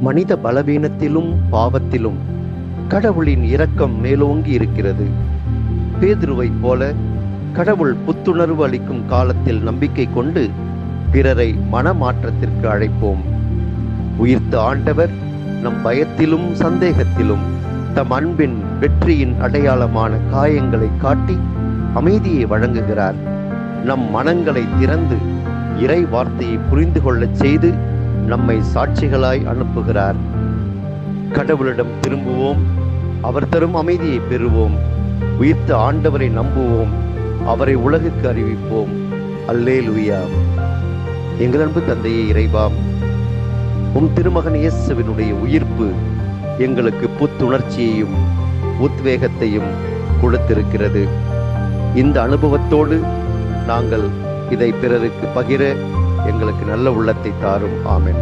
மனித பலவீனத்திலும் பாவத்திலும் கடவுளின் இரக்கம் மேலோங்கி இருக்கிறது. பேதுருவைப் போல கடவுள் புத்துணர்வு அளிக்கும் காலத்தில் நம்பிக்கை கொண்டு பிறரை மனமாற்றத்திற்கு அழைப்போம். உயிர்த்த ஆண்டவர் நம் பயத்திலும் சந்தேகத்திலும் தம் அன்பின் வெற்றியின் அடையாளமான காயங்களை காட்டி அமைதியை வழங்குகிறார். நம் மனங்களை திறந்து இறை வார்த்தையை புரிந்து கொள்ளச் செய்து நம்மை சாட்சிகளாய் அனுப்புகிறார். கடவுளிடம் திரும்புவோம், அவர் தரும் அமைதியை பெறுவோம். உயிர்த்த ஆண்டவரை நம்புவோம், அவரை உலகுக்கு அறிவிப்போம். அல்லேலூயா. எங்கள் அன்பு தந்தையே இறைவா, உம் திருமகன் இயேசுவினுடைய உயிர்ப்பு எங்களுக்கு புத்துணர்ச்சியையும் உத்வேகத்தையும் கொடுத்திருக்கிறது. இந்த அனுபவத்தோடு நாங்கள் இதை பிறருக்கு பகிர எங்களுக்கு நல்ல உள்ளத்தை தாரும். ஆமென்.